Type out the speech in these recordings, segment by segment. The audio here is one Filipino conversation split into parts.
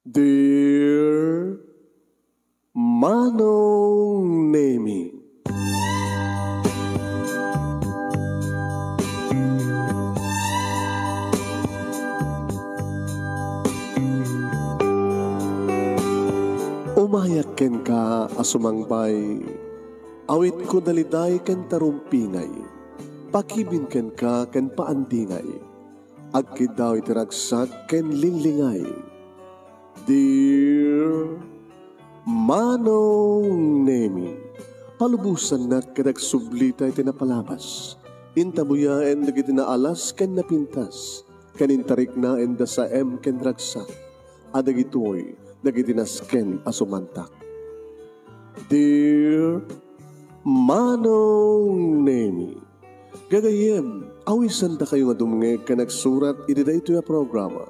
Dear Manong Nemi, umayak ken ka asumangbay, awit ko daliday ken tarumpingay, pakibin ken ka ken paandingay, agkid daw itiragsak ken linglingay. Dear Manong Nemi, palubusan na kadagsublita iti napalabas, intabuyaen dagiti naalas ken napintas, kanintarik na enda sa ken ragsak, adagitoy dagiti nasken asumantak. Dear Manong Nemi, gagayem, awisan da kayo nga dumngeg ka nagsurat iti daytoy a programa.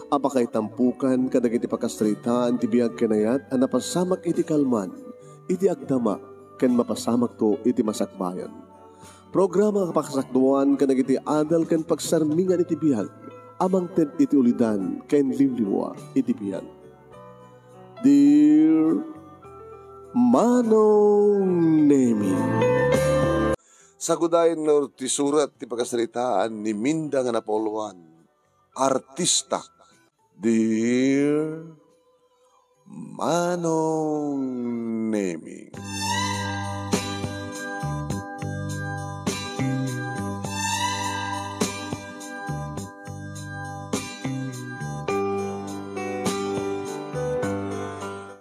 Apakay tampukan kadagiti pakastrita ti biag kanayat a napasamak iti kalman, iti agdama, ken mapasamak to iti masakbayan. Programa kapakasakduan kadagiti adal ken pagsarmingan iti biag, amang ted iti ulidan ken liwliwa iti biag. Dear Manong Nemi, Sagudayin nga ti surat ti pagkasalitaan ni Minda nga Napoluan, artista. Dear Manong Nemi,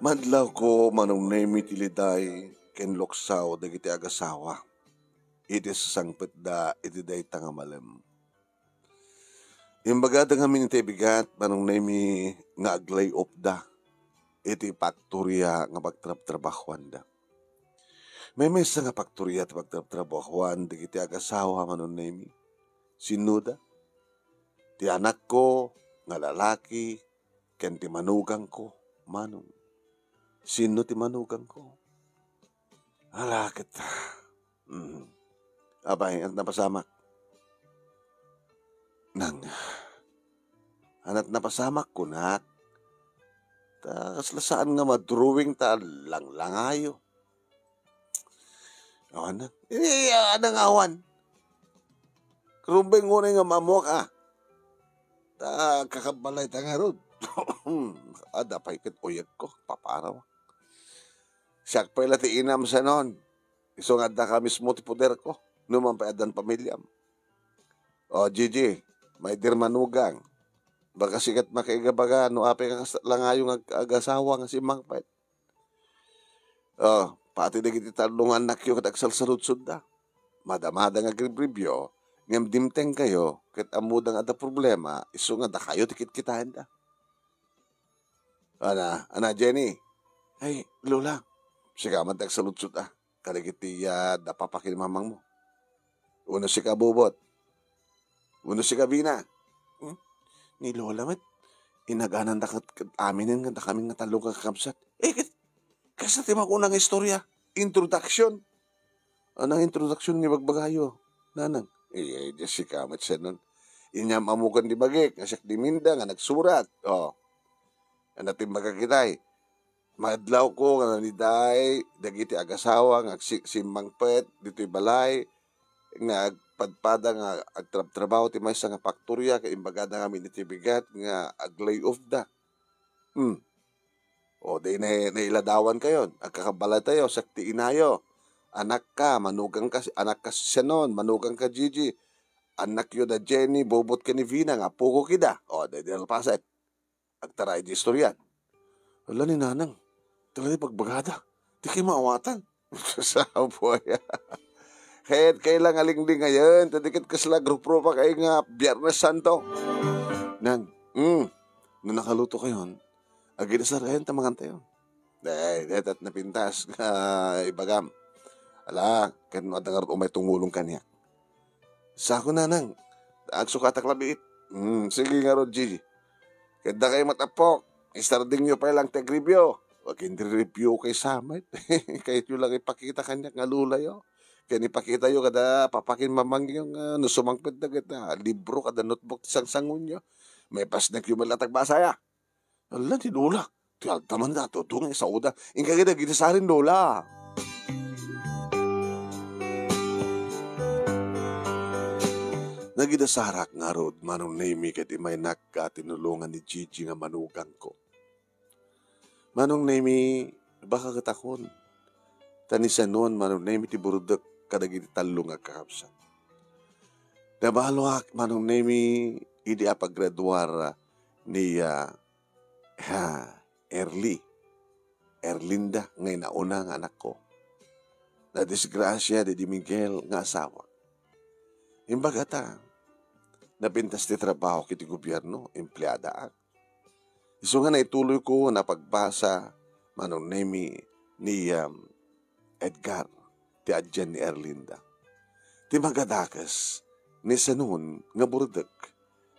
madlaw ko Manong Nemi tiliday ken loksaw dagiti agasawa. Iti sasangpet da iti day tangamalem. Imbaga da ngamin iti bigat Manong Nemi nga aglay op da iti pakturya nga pagtrab-trabahuan da. May mesa nga pakturya ti pagtrab-trabahuan dagiti agasawa Manong Nemi. Sinuda ti anak ko nga lalaki ken ti manugang ko Manong. Sino ti manugang ko? Alakit. Abay, at napasamak. Nang, anat napasamak ko na, kaslasaan nga madrawing ta langlangayo. O, anak, anang awan. Karumbay ngunay nga mamok, kakabalay ta nga rod. Adapay kat uyag ko, paparaw. Siyak pa ilati inam sa noon. Isong adda ka mismo ti puder ko. Numan pa adan pamilyam. O, Gigi, may dirmanugang. Baka sikat makaigabaga, no ape ka langayong agasawa nga si Mangpet. O, pati na giti talungan nakyo kat agsalsaludsud da. Madamada nga gribribyo, ngam dimteng kayo, kat amudang ada problema, iso nga da kayo tikit-kitahan da. Ana, Jenny, ay, Lola, siya man agsaludsud da. Kaligiti da papakin mamang mo. Uno si Kabubot. Uno si Kabina. Ni Lola mat, inaganan da aminin nga da kaming natalong kakapsat. Kasi tima ko ng istorya. Introduction. Anang introduction ni Bagbagayo. Nanang. Si Kamat siya nun. Inyam amukan di bagik. Nasyak di Minda nga nagsurat. Anating magkakitay. Madlaw ko nga naniday. Dagiti agasawa nga simmangpet. Dito'y balay. Nga agpadpada nga agtrabaho ti maysa nga pakturya kay imbagada nga minitibigat nga aglay off da. O day nailadawan kayo, agkakabala tayo, sakti inayo. Anak ka, manugang ka, anak ka siya noon, manugang ka Gigi. Anak yo da Jenny, bobot ka ni Vina nga, puko kida. O, day nalpaset. Agtaray di istoryan. Wala ni nanang, talaga pagbagada. Di kayo maawatan. Sa boy. Kahit kailang alingling ngayon, tadikit kasla grupo pa kayo nga Biyernes Santo. Nang, nung nakaluto kayo, aginasarayan tamangan tayo. Detat napintas ibagam. Ala, kahit madangar umay tungulong kanya. Sa ako nanang, agsukatak labiit. Sige nga ro, Gigi. Kahit da kayo matapok, istarding nyo pa lang tegribyo. Huwag hindi review kay Samit. Kahit yun lang ipakita kanya nga lulayo. Kaya ipakita yun kada papakin mamang yung nusumangpit na kita. Libro kada notebook sang sangun nyo. May pasnak yung malatag basaya. Ala, ti Lola. Ti altaman na, tutungin sa uda. Inka kita gitasarin, Lola. Nagidasarak nga rod, manong name ket imay nakka tinulungan ni Gigi nga manugang ko. Manong name, baka katakon. Tanisan noon, manong name ti burudok kadagiti talo nga kakapsan. Nabalo manong name, idi apaggraduar ni Erlinda, ngay nauna nga anak ko. Na disgrasya di Miguel nga asawa. Imbaga ta, napintas ti trabaho kiti gobyerno, empleyada ak. Iso nga naituloy ko na pagbasa manong name ni Edgar, ti adyan ni Erlinda. Ti magadakas, ni sanon nga burudek,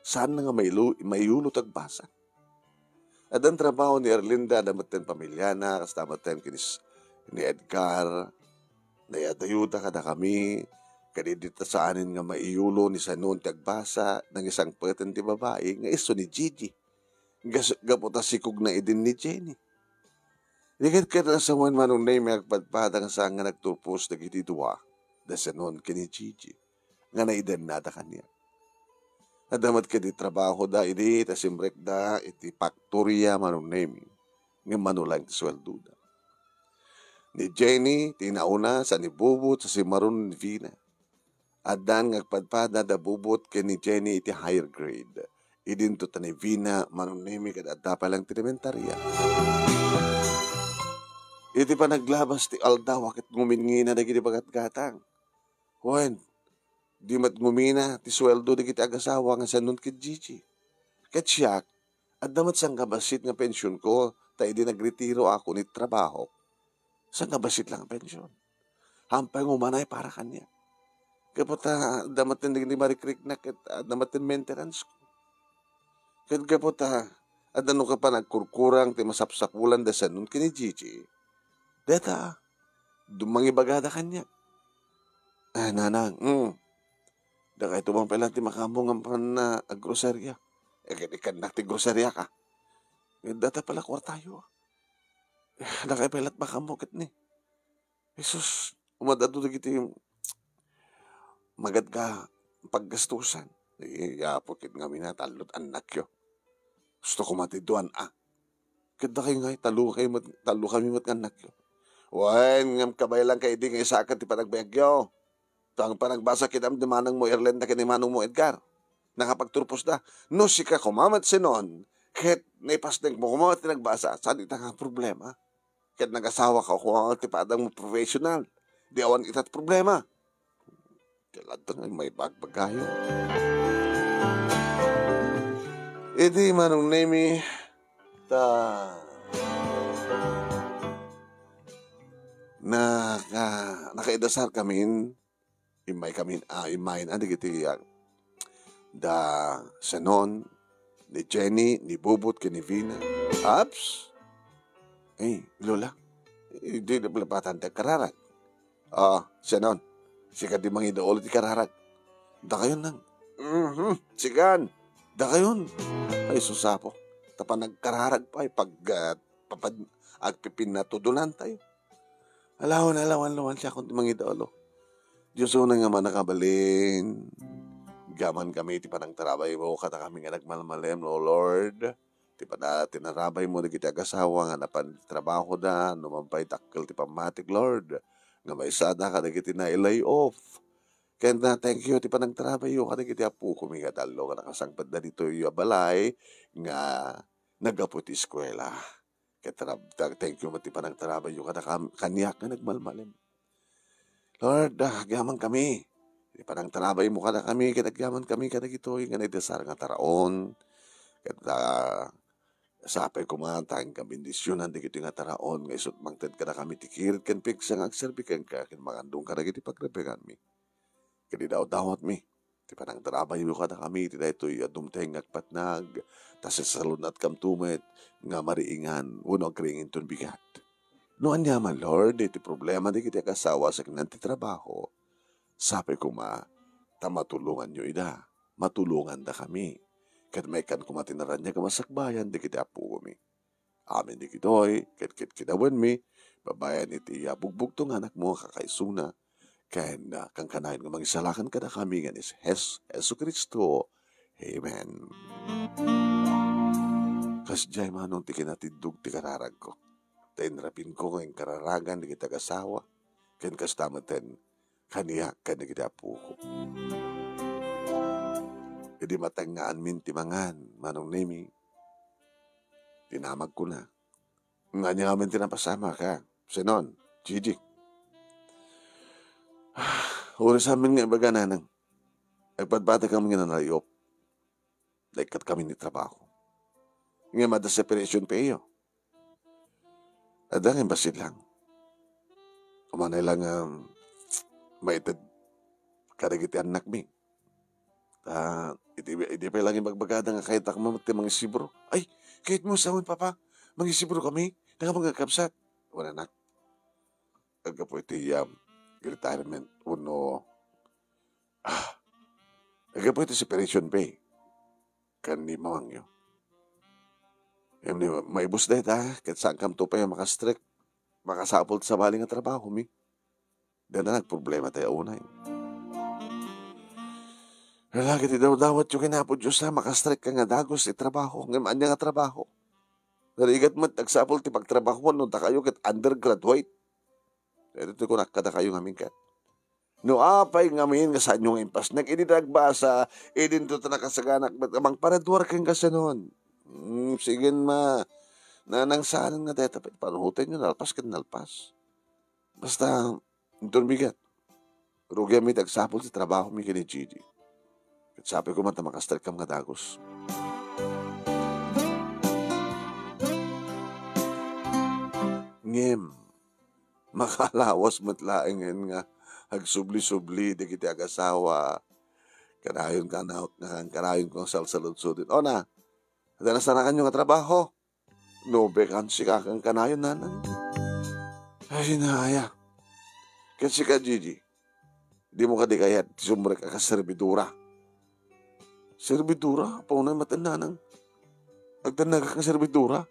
saan na nga mayulo tagbasa. At ang trabaho ni Erlinda, damaten pamilya na, kas damaten kinis ni Edgar, nayadayuda kada kami, kadidita sa anin nga maiyulo ni sanon tagbasa ng isang pweten ti babae, nga iso ni Gigi. Gaputa sikog na idin ni Jenny. Likat ka na sa manong name agpadpadang sa nga nagtupos na gitidua, da sanon kini Gigi, nga naidan nada kanya. Adamat ka di trabaho da iti, tasimrek da, iti faktorya manong name, nga manulang ti sweldo da. Ni Jenny, tinauna sa ni Bubot sa si Maron ni Vina. Adan ngagpadpada da Bubot kay ni Jenny iti higher grade. Idinto ta ni Vina, manong name, kad adda palang elementarya. Iti pa naglabas ti Alda, wakit ngumingina na giti bagat-gatang. Juan, di mat ngumina, ti sweldo di kiti agasawa nga sa nun kit Gigi. Kat siyak, at damat sang kabasit nga pensyon ko, tayo di nagretiro ako ni trabaho. Sang kabasit lang ang pensyon. Hampay ngumanay para kanya. Kapota, damatin di marikrik na, damatin maintenance ko. Kat kapota, at ano ka pa nagkurkurang, ti masapsapulan da sa nun kini Gigi. Deta, dumangibagada kanya. Nanang, da kay tumang pala ti makamong ang na agrosarya. Ikan na ti grosarya ka. Data pala kwartayo. Da kay palat makamokit ni. Jesus, umadado na giti magad ka paggastusan. Yapokit nga minatalot anak yo. Gusto ko matiduan Kada kayo nga, talo kami mat anak yo. Wan, ngam kabay lang kay di nga isakat ti panagbayagyo. Tang panagbasa kinam di manang mo Erlinda kini manong mo Edgar. Nakapagturpos da. No si ka kumamat sinon. Kahit naipasdeng mo kumamat ti nagbasa. Saan ita nga problema? Kahit nag-asawa ka kumamat ti padang mo professional. Di awan itat problema. Tilad nga may bagbagayo. Iti manong name nakaidasar kamin imayin giti da sanon ni Jenny ni Bubot ni Vina. Aps, Lola, hindi na palapatan tayo kararat. Sanon, sika di mga idool ti kararat. Da kayon nang. Sikan, da kayon. Ay susapo. Tapan nagkararag pa agpipin na tudulan tayo. Alawan siya kung mga idolo. Diyos una nga man nakabalin. Gaman kami, ti panang tarabay mo, kata kami nga nagmalmalem, no Lord. Ti pa tinarabay mo na kita agasawa, nga napan trabaho da, numampay takkel ti pamatik, Lord. Nga may sada ka na kita na ilay off. Kaya na thank you, ti panang tarabay yo, ka na kita apu, kumigatalo, ka nakasangpad na dito yung balay, nga nagaputi eskwela. Thank you mati panang tarabay yung kaniyak na nagmalmalim. Lord, gaman kami. Di panang tarabay mo kada kami, kinagyaman kami kada gito, yung ganitesar nga taraon. Kada sapay kumatang ka bendisyonan di gito nga taraon, nga isot mangted kada kami tikirit kan piksa nga agserbikan ka, kin magandong kada giti pagrepekan mi. Kadi daw dawat mi. Ti panang tarabay mo kada kami, ti daytoy adumteng agpatnag, tas salunat kam tumet, nga mariingan, uno agringin ton bigat. No anyaman, Lord, iti problema di kiti kasawa sa kinanti trabaho, sabi ko tamatulungan nyo ida, matulungan da kami. Kat may kan kumatinaran niya kamasakbayan, di kita apo mi. Amin di kitoy, kat kinawan mi, babayan iti bugbog tong anak mo kakaisuna, kaya na kang kanayon nga mangisalakan ka na kami nga ni Jesu Kristo. Amen. Kasjay manong ti kinatidug ti kararag ko. Tainrapin ko ngayong kararagan di kita kasawa, ken kastamatan kaniyak ka na kita apo ko. Hindi matangaan mintimangan, manong nemi. Tinamag ko na. Nga niya kami tinapasama ka. Sinon, Gigi. Uri sa amin nga ibaga nanang. Nagpadbata kami nga nalayop. Laikat kami ni trabaho. Nga mada separation payo. Adang basit lang. Umanay lang maitad karagiti anak mi. Hindi pa lang yung magbagada nga kahit ako mamati mga isibro. Ay, kahit mo sahon, papa, mga isibro kami, nakamagkakapsat. Wala na. Agka po iti retirement, uno, agka po iti separation pay. Kan ni mawang yun. May bus dahit kahit saan kam to pa yung makastrek, makasapol sa baling nga trabaho mi. Dahil na nagproblema tayo unay. Lalaki ti daw-dawat yung kinapod Diyos na makastrike ka nga dagos ti trabaho. Ngayon niya nga trabaho. Narigat mo tagsapol ti pagtrabaho mo nung kayo kat undergraduate. Ito ko nakada kayo ngamin kat. No apay ngamin nga saan yung impas. Nag-idinagbasa, idinto ta nakasaganak. Amang paradwar kang kasi noon. Sige ma. Nanang saan nga deta. Panuhutin nyo, nalpas ka nalpas. Basta, ito bigat. Rugi mi tagsapol ti trabaho mi kini Gigi. At sabi ko mata makastrike ka mga dagos. Ngem, makalawas matlaing nga agsubli-subli di kita agasawa. Kanayon ka na, kanayon kong salsaludsudin. O na, nasanakan yung trabaho. No, bekansi ka kang kanayon nanan. Ay, nahaya. Kasi ka, Gigi, di mo ka di kaya sumrek ka servidura. Servidura? Paunay matanda nang agtanda ka servidura.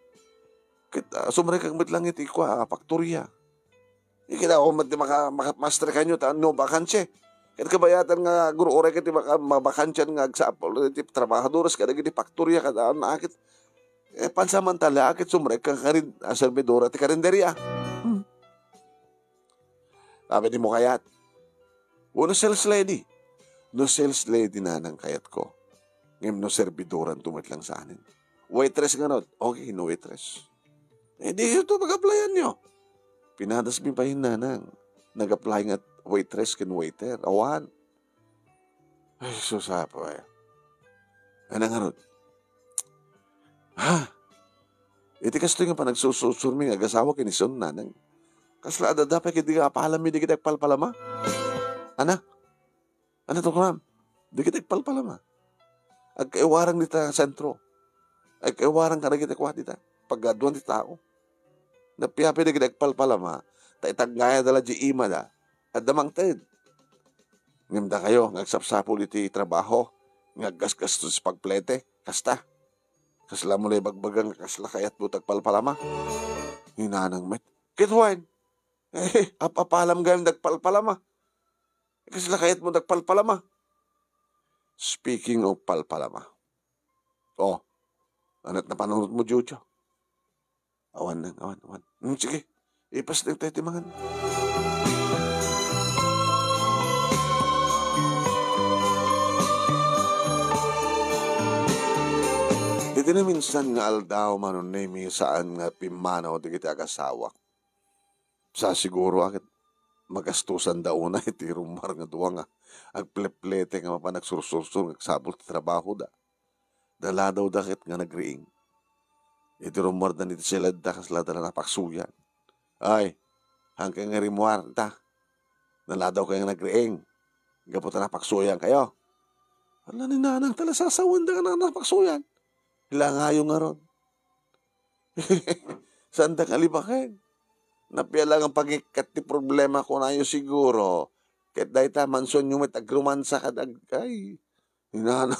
Kita sumrek kang bitlang iti kwa, faktorya. Ikita ako master kanyo ta no bakansye. Ket kabayatan nga guru ore ket mabakansyan nga agsapol iti trabahadoras kada iti faktorya kada akit pansamantala akit sumrek kang karin servidura ti karinderya. Sabi di mo kayat. Uno sales lady. No sales lady na nang kayat ko. Ngayon no servidoran tumatlang sa anin. Waitress nga no. Okay, no waitress. Di ito mag-applyan nyo. Pinadas mi pa yun nanang. Nag-apply nga waitress kin waiter. Awan. Ay, susapo eh. Anang harot. Ha? Iti kasto nga pa nagsusurmi nga agasawa kinison nanang. Kasla dapat kiti ka apalam mi di kita palpalama. Ana? Ano to kuram? Di kita palpalama. Agkaiwarang dita sentro. Agkaiwarang ka na kita kuha dita. Paggaduan di tao. Napiyapi na kita palpalama. Ta itaggaya dala di ima da. At damang ted. Ngimda kayo. Ngagsapsapul iti trabaho. Ngaggasgas to sa pagplete. Kasta. Kasla mo lay bagbagang kasla kayat mo tagpalpalama. Hinanang met. Kitwain. Apapalam gayong nagpalpalama. Kasla kayat mo nagpalpalama. Speaking of palpalama. Oh, anat na panunod mo, Jojo. Awan. Sige, ipas na tayo timangan. Iti na minsan nga aldaw manon nemi saan nga pimanaw di kita agasawa. Sa siguro akit magastusan daw na iti rumar nga duwa nga agpleplete nga mapanagsursursur nagsabol ti trabaho da. Dala daw dakit nga nagriing. Iti rumar da niti sila da kasla da na napaksuyan. Ay, hanggang nga rimuar da. Dala daw kayo nagriing. Gaputa napaksuyan kayo. Wala ni nanang talasasawan da ka na napaksuyan. Hilangayo nga ron. Saan da kalibakin? Napialang ang pagikat ti problema ko na yun siguro. Kahit dahil ta manson yung may tagrumansa ka ay, hinana.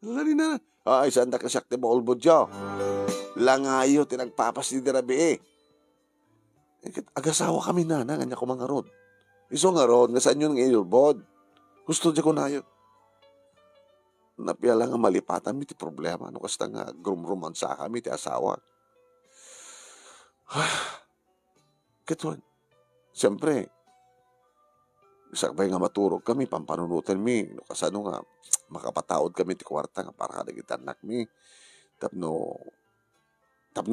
Lari na. Ay, saan ka sakti mo ulbod yo? Langayo, tinagpapas ni Dirabi eh. Agasawa kami na, nga ko mga rod. Iso nga rod, nga saan yun ng ilbod? Gusto dyan ko na yun. Napiyala nga malipatan, may ti problema. Ano kasta nga grum-ruman sa kami, ti asawa. Kituan. Siyempre, sakbay nga maturog kami, pampanunutan mi. No, kasano nga, makapataod kami ti kwarta nga para kadagitanak mi. Tapno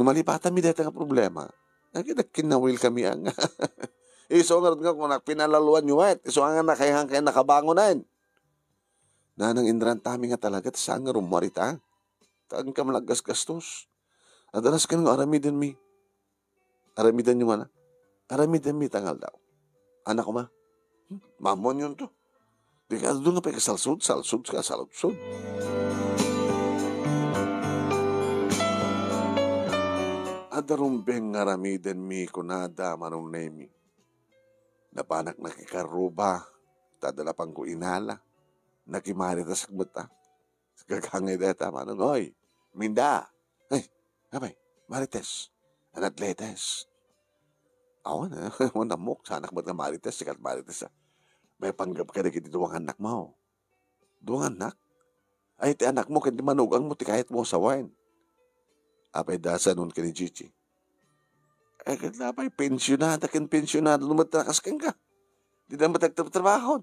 malipatan mi dito nga problema. Nagkinawil kami ang iso nga kung pinalaluan nyo iso nga nakayang kaya nakabangonan. Nanang indran tami nga talaga saan nga rumarita. Taan ka malaggas-gastos. Adalas ka nga aramidan mi. Aramidan nyo mana. Aramidan mi tangal daw. Anak ko ma. Mamon yun to. Di ka doon nga pa kasalsud ka saludsud. Adarumbeng nga ramidan mi kunada manong nemi. Napanak nakikaruba. Tadala pang ko inala. Nakimari ta sakbata. Gagangay data manong, oy, minda. Ay, abay, marites. An atletes. Awan na, namok. Sanak ba't nga marites, sikat marites. May panggap ka na kiti duwang anak mo. Duwang anak? Ay, ti anak mo, kiti manugang mo, ti kahit mo sa wine. Apay dasa nun ka ni Gigi. Ay, katapay, pensyonada, lumatrakas kang ka. Di na matagtrabaho.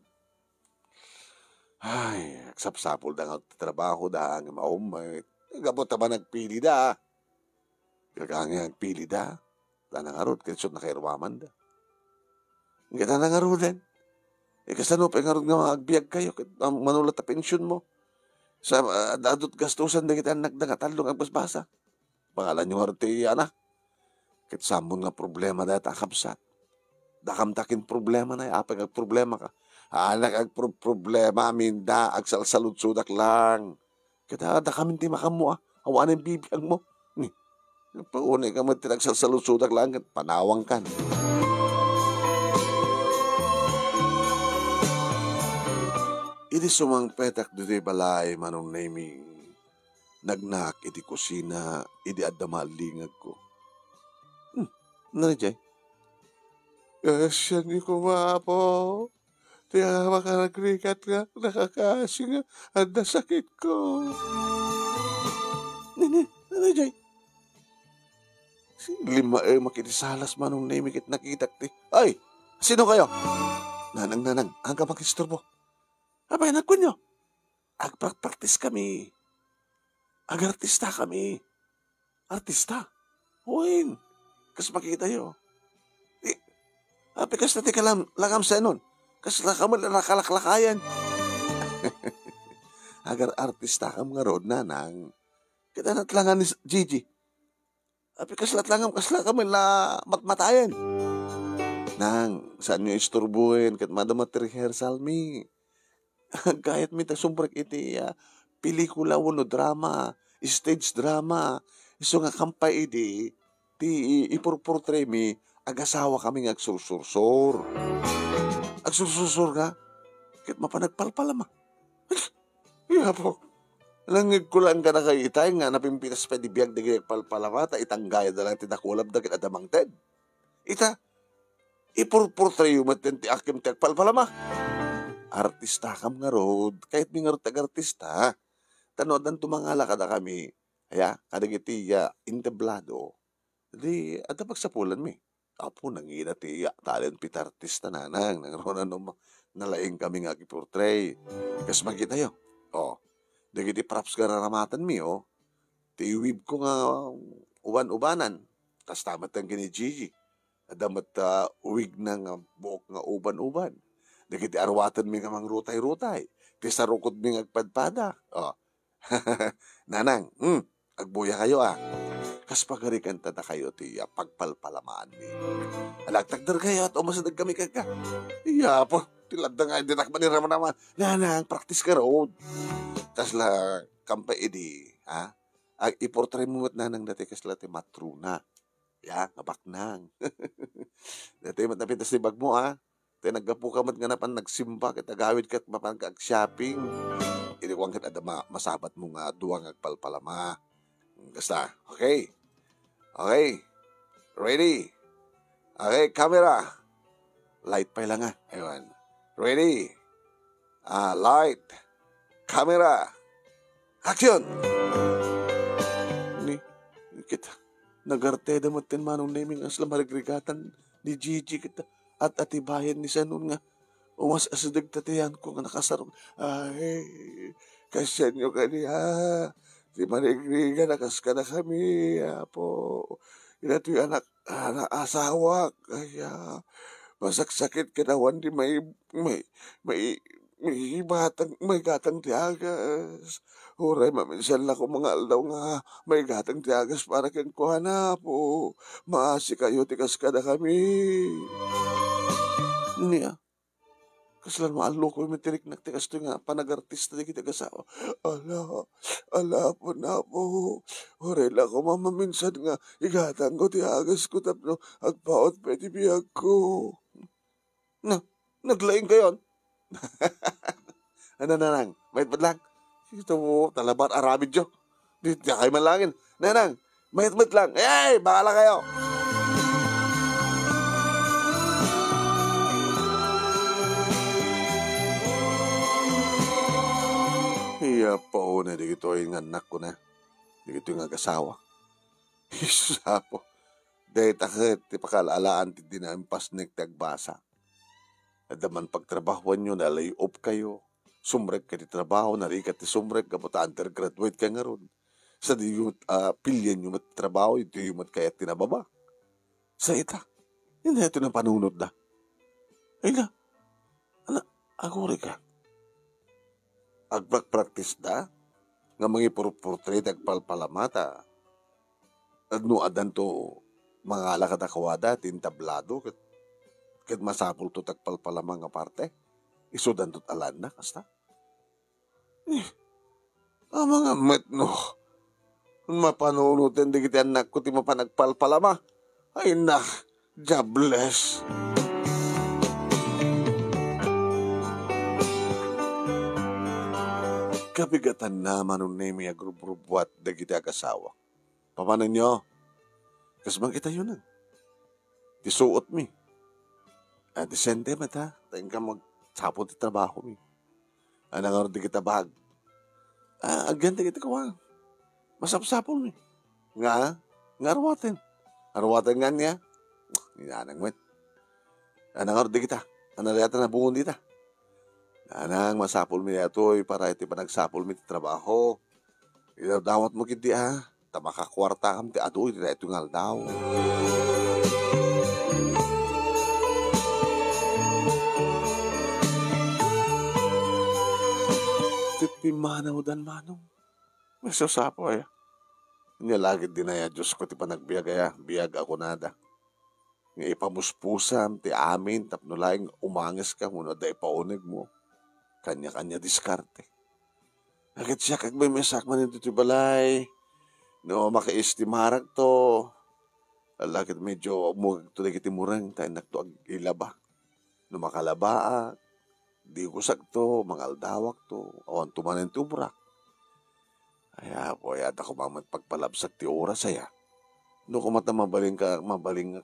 Ay, sapsapol da nga trabaho da, nga maumay. Gabot na ba nagpili da? Kagangay nagpili da. Tanang arod, kinsot na kairwaman da. Nga tanang arodan. Kasano pa yung arod nga agbiag kayo, manulat na pensyon mo. Sa dadot gastusan da kita nagdangatalong ang basbasa. Pangalan nyo arod ti anak. Kitsambon nga problema data akabsat. Dakamtakin problema na, apag ag problema ka. Anak ag problema, minda, ag salsaludsudak lang. Kita, dakamin ti makamu Hawan ang bibiyag mo. Paunay ka matinag salsaludsudak lang, panawang kan. Idi sumang petak dito balay manong naming. Nagnak, iti kusina, idi addamalingag ko. Nandiyan? Siya ni kumapo. Tiya makaragrikat nga, nakakasi nga, at nasakit ko. Nandiyan? Lima makitisalas manong namikit nakitak ti. Ay, sino kayo? Nanang, ang kapakistorbo. Abay, nagko nyo. Agpraktis kami. Agartista kami. Artista? Uwin. Kas makita yo. Api kas nati langam sa nun. Kas lakamad na nakalaklakayan. Agar artista ka mga road nanang. Kita natlangan ni Gigi. Api kas latlangam kas lakamad na matmatayan. Nang, saan nyo isturbuhin? Kat madamat rehearsal mi. Gayat mi tasumbrek iti pelikula wano drama. Stage drama. Iso nga kampay idi. Ti ipurportray mi, agasawa kami nga agsursursur. Agsursursur ka? Kahit mapanagpalpala ma. Iya po. Langig ko lang ka na kayo itay nga napimpitas pa di biyag di palpala mata itanggaya na lang tinakulab na kinadamang ted. Ita, ipurportray yung matin ti akim ti agpalpala ma. Artista kam nga road, kahit mi nga road artista. Tanodan tumangala ka na kami. Kaya, kadagiti inteblado. Di, ada pagsapulan mi. Apo, nangina ti talent pit artista nanang. Nangaroon nalaing kami nga kiportray. Kas magkita yo. O, dagiti props ka naramatan mi, o. Tiwib ko nga uban-ubanan. Tas tamat ang kini Gigi. Adamat uwig ng buok nga uban-uban. Dagiti arwatan mi nga mang rutay-rutay. Ti sarukod mi nga agpadpada. O, nanang, agbuya kayo Kas pagarikan tada kayo ti pagpalpalamaan mi. Alagtagdar kayo at umasadag kami kaka. Iya po, tilad nga dinak maniraman naman. Nanang, practice ka road. Tas la, kampay edi, iportray mo mat nanang dati kas la ti matruna. Ya, ngabaknang. Dati mat napitas ti bag mo Ti naggapu ka mat nga napan nagsimba, kita gawid kat mapan kag shopping. Iniwang kita da masabat mo nga duwang agpalpalama. Basta, okay? Okay? Ready? Okay, camera. Light pa lang nga. Ayun. Ready? Light. Camera. Action! Ni kita. Nagarte da matin manong naming asla marigrigatan ni Gigi kita. At atibayan ni Sanon nga. Umas asadag tatayan ko nga nakasarong. Ay, kasya nyo kaniya. Di manigriga nakas ka na kami. Apo. Ito yung asawa. Kaya masaksakit kinawan di may gatang tiagas. Huray, maminsan lang ko mga aldaw nga may gatang tiagas para kinkuha na po. Maasi kayo, tikas ka na kami. Niya, kaslan maalo ko yung tirik na tikas to nga panagartista di kita kasawa. Ala po na po. Huray lang ko mamaminsan nga igatang ko tiagas ko tapno agpaot pwede biyag ko. Naglaing kayon. Ano na nang? Mayat ba't lang? Ito mo, talabat arabid jo. Di kayo manlangin. Nanang, mayat ba't lang? Eh, bakala kayo. Iya po na di ito yung anak ko na. Di ito yung agasawa. Isa po. Dahil takit, ti pakalalaan ti dinaimpas nek tagbasa. At naman pagtrabahuan nyo, nalayop kayo. Sumrek ka di trabaho, narikat ti sumrek, kapot undergraduate ka nga ron. Sa di yung pilyan nyo trabaho, ito yung kaya tinababa. Sa ita, hindi ito na panunod na. Ay na, aguri ka. Agpag-practice da, nga mga portrait agpalpalamata. At no adan to, mga alakad akawada, tintablado, kat masapul to tagpalpalamang nga parte. Isudan to't alan na, kasta. Mga met, no. Mapanunutin di kita anak ko, ti mapanagpalpalama. Ay na, jobless. Kabigatan naman nun na yung grup-grupuat da kita kasawa. Papanan nyo? Kasbang kita yun na. Tisuot mi. Disente mata. Tayo ka magsapot ti trabaho mi. Anang di kita bag. Agyan di kita kawa. Masapsapol mi. Nga arwatin. Arwatin nga niya. Ninanang met. Anang di kita. Anang yata na bungon dita. Anang masapol mi ito'y para iti panagsapol mi ti trabaho. Idawat mo kiti tamakakwarta kam ti adoy. Ito nga daw. Pimanaw dan manong. May sasapo ay. Nilagid din ay Diyos ko ti panagbiag ay. Biag ako nada. Nga ipamuspusam ti amin tapno laing umangis ka muna da ipaunig mo. Kanya-kanya diskarte. Agad siya kag may mesak man ito ti balay. No makaestimarag to. Alagid medyo mugag to kiti murang tayo nakto ag ilaba. No makalabaa. Di ko sakto, mangaldawak to, awan tumanin ti ubrak. Ay po, yata ko mamad pagpalabsak ti oras saya. No kumata mabaling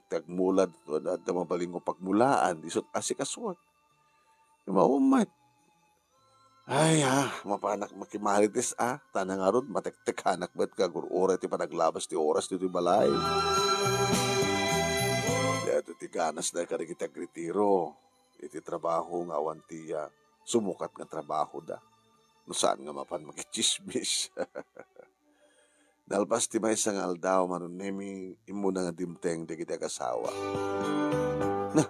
tagmulad, at mabaling ko pagmulaan, isot asikaswag. Maumay. Ay mapanak makimalitis tanang arod, matektek anak ba't kagurura ti panaglabas ti oras ti balay. Dito ti ganas na karikita gritiro. Iti trabaho nga awan ti sumukat nga trabaho da. No saan nga mapan makichismis. Nalpas ti may isang aldaw manon nemi imuna nga dimteng di kita kasawa. Na,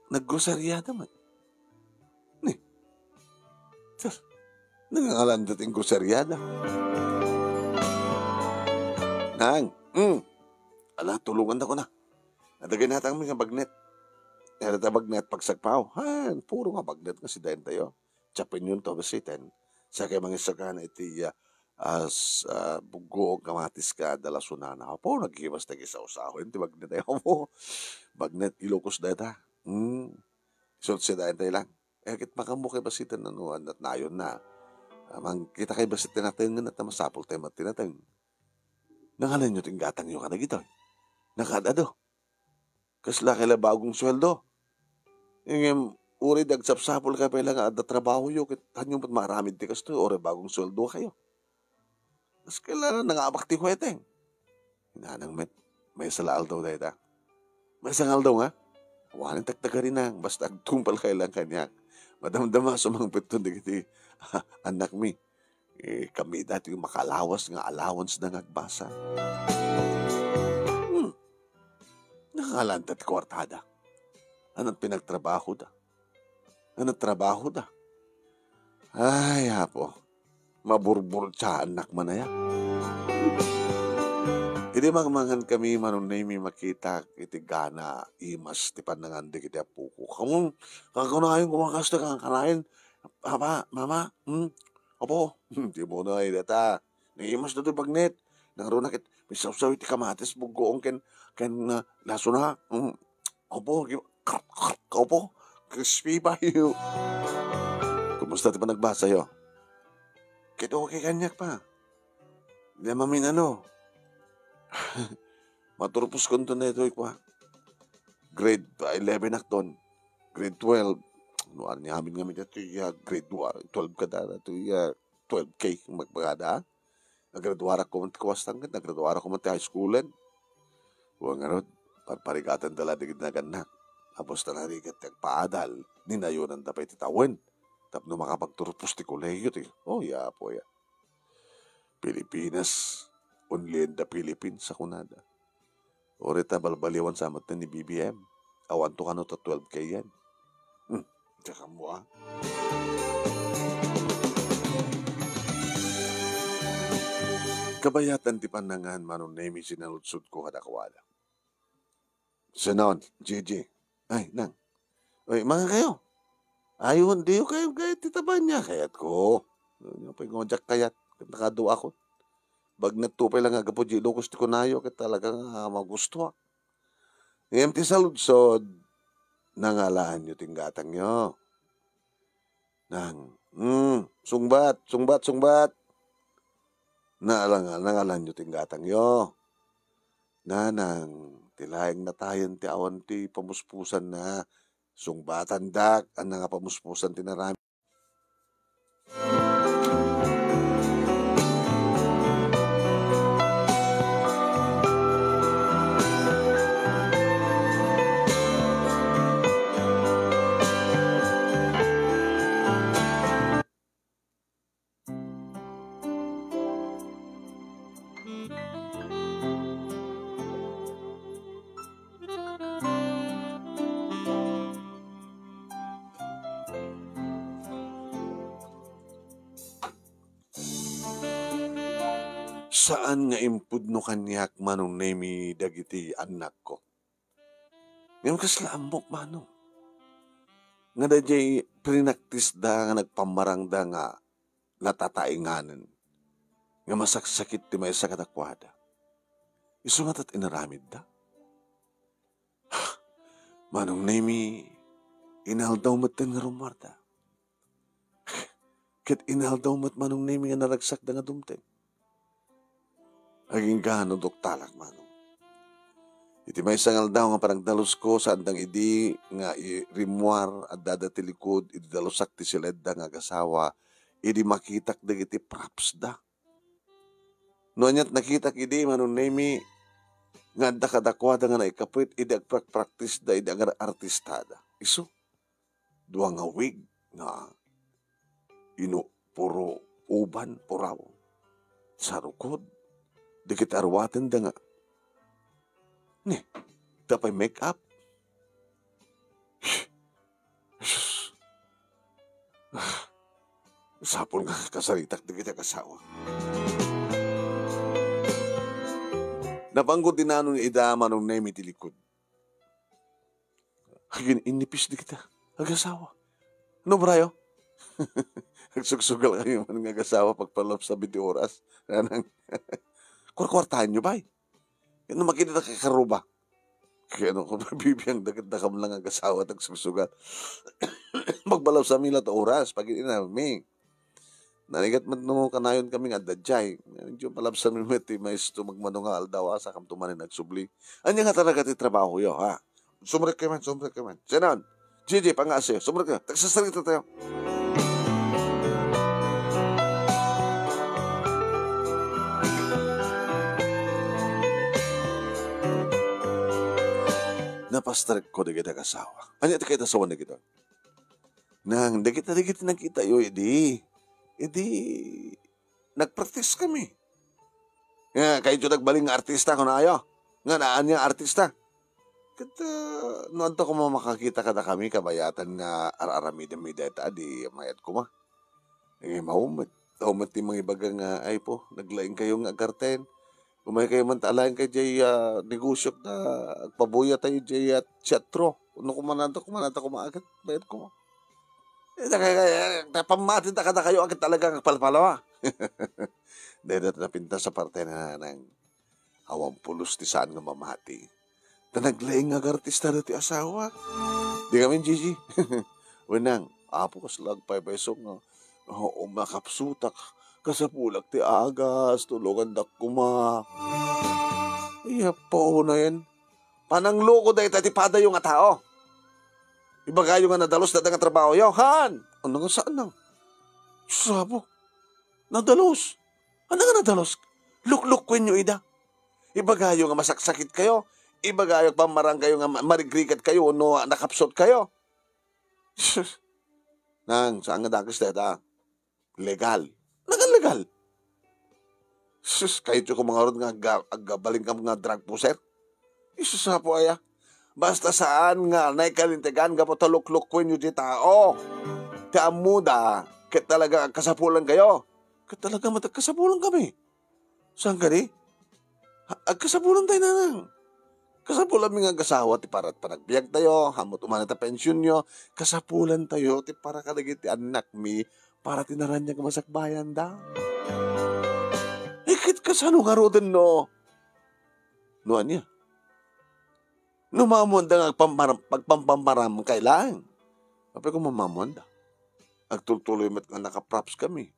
naggrosarya naman. Ni, nangangalan dating grosarya na. Nang, ala, tulungan ako na. Nadagay natang mga bagnet. Nada bagnet pagsagpaw. Puro nga bagnet nga si dayan tayo. Chapin yun to basitin. Sa kay mga sakana iti bugo o kamatis ka dala sunana. Po, naghimas na gisaw-sahon. Iti bagnet tayo mo. Bagnet ilokos data. Isot si dayan tayo lang. kit makamu kay basitan anuan at nayon na. Amang kita kay basitan natin nga na masapol tayo matinatang. Nangalan nyo tinggatang nyo ka na gito. Nakadado. Kasla kaila bagong sweldo. Yung uri dagsapsapol ka pa lang ada trabaho yo. Kit tanyo ba't maramid ti kasto. Uri bagong sweldo kayo. Kas kaila nangabakti ko eteng. Hinanang may salaal daw dahil ta. May sangal daw nga. Walang tagtagarin nang. Basta agtumpal kailang kanya. Madamdama sumangpit to digiti. Anak mi. Kami dati yung makalawas nga allowance na nagbasa. Nakalantat kwartada. Anong pinagtrabaho da? Anong trabaho da? Ay, hapo. Maburbur sa anak man na yan. Hindi magmangan kami manunay mi makita itigana imas ti panangandig iti apuko. Kakunayon kumakasta kang kanain. Papa, mama, opo, di mo na data. Naimas na ito bagnet. Nangaro na kit, may saw-saw iti kamatis, bugoong ken laso na. Opo, crispy pa yun. Kumusta ito pa nagbasa yun? Kit okay kanyak pa. Di mamin ano. Maturpos ko ito na ito pa. Grade 11 akton. Grade 12. Nuan niya amin nga ito grade 12 ka da. Ito 12K magpagada. Nagraduara ko man kuwastang ka. Nagraduara ko man high schoolan. Huwag nga ron. Parparigatan dala digid na ganak. Tapos na narigat paadal. Ninayon ang tapay titawan. Tapos makapagturpos ti kolegyo. Oh, ya po ya. Pilipinas. Only in the Philippines sa kunada. Orita balbaliwan sa amat na ni BBM. Awan to ka no to 12K yan. Tsaka mo ah. Kabayatan ti panangan manon nemi sinaludsud ko kadakawala. Sinon, Gigi. Ay, nang. Oy, mga kayo. Ayun, di kayo kahit titaban niya. Kayat ko. Yung pag-ngojak kayat. Nakado ako. Bag natupay lang nga po Gilo gusto ko nayo. Kaya talagang magusto. Ngayon ti saludsod. Nangalaan nyo tinggatang nyo. Nang, sungbat. Nangalan nyo tinggatang nyo. Nanang, tilaing na tayan ti awan ti pamuspusan na sungbatan dak, ang nga pamuspusan ti narami. Saan nga impud no kanyak manong nemi dagiti anak ko? Ngayon kaslamok manong. Nga da jay prinaktis da nga nagpamarang da nga natatainganan. Nga masaksakit ti may sa katakwada. Isu nga tat inaramid da. Manong nemi inaldaw mat nga rumarda. Kat inaldaw mat manong nemi nga naragsak da nga dumten. Aging gano doktalak manong. Iti may sangal daw nga parang dalos ko saan dang idi nga rimwar at dada ti likod iti dalusak ti siledda nga gasawa idi makitak dagiti props da. Noanyat nakitak idi manong nemi nga da kadakwada nga naikapit idi agprak-practice da idi agar artistada. Isu, duwa nga wig nga puro uban, puraw. Sarukod. Dikit arwaten da nga. Tapay make up. Sapol nga kasaritak dikit kasawa. Napanggod din na nun idama nung nemi tilikod. Hagin inipis dikit agasawa. Ano brayo? Nagsugsugal kayo man nga agasawa pagpalap sa 20 oras. Anang... Kwartahan nyo ba? Ano makita na kakaruba? Kaya nung kung mabibiyang dagat-dakam lang ang kasawa at nagsusugat. Magbalaw sa aming lahat oras. Pag inami. Nanigat man nung kanayon kami nga dadyay. Medyo palabsan mi mati maisto magmano nga aldawa sa kamtumanin nagsubli. Anya nga talaga ti trabaho yo ha. Sumrek ka man. Sinan, Gigi, pangasyo. Sumrek ka. Tagsasarita tayo. Napastrek ko di kita kasawa. Anya ti kita sawan na kita. Nang di kita nakita yo, edi nagpractice kami. Nga, kayo dyan nagbaling nga artista ko na ayo. Nga, naan niya artista. Kata, noon to ko makakita ka na kami, kabayatan nga araramida-mida ita, di mayat ko ma. Mahumad. Mahumad ti mga ibaga nga, ay po, naglaing kayo nga garten. Umay kayo man talayan kay jay negosyo na agpabuya tayo jay teatro. Ano kumananta kumaagat, bayad ko ma. Pamatin ta kada kayo agad talagang palpalawa. Dahil napinta sa parte na ng awang pulos ti saan nga mamati. Na naglaing nga artista na ti asawa. Di kami, Gigi. Wenang, apo kas lag paypesok nga. Umakapsutak. Kasapulak ti agas. Tulungan dak kuma. Iya po na yan. Panang loko dahil tatipada yung nga tao. Iba kayo nga nadalos na nga trabaho yaw, Han! Ano nga saan nang? Sabo. Nadalos. Ano nga nadalos? Lukluk ko inyo, ida. Iba kayo nga masaksakit kayo. Iba kayo pamarang kayo nga marigrikat kayo no nakapsot kayo. Nang, saan nga dakis deta? Legal. Legal. Kahit yung mga orod nga agabaling ka mga drug puser. Isusapo aya. Basta saan nga, naikalintigan ka po talukluk ko nyo di tao. Kaamuda, kaya talaga kasapulan kayo. Kaya talaga matagkasapulan kami. Saan ka di? Agkasapulan tayo na lang. Kasapulan mi nga kasawa, ti para panagbiyak tayo, hamot umana ta pensyon nyo. Kasapulan tayo, ti para kalagit ti anak mi, para tinaran niya kamasakbayan da. Ikit kasano nga roden no? Noan niya. Numamonda nga pagpampamparam kailangan. Kapag kung mamamonda, agtultuloy met nga nakaprops kami,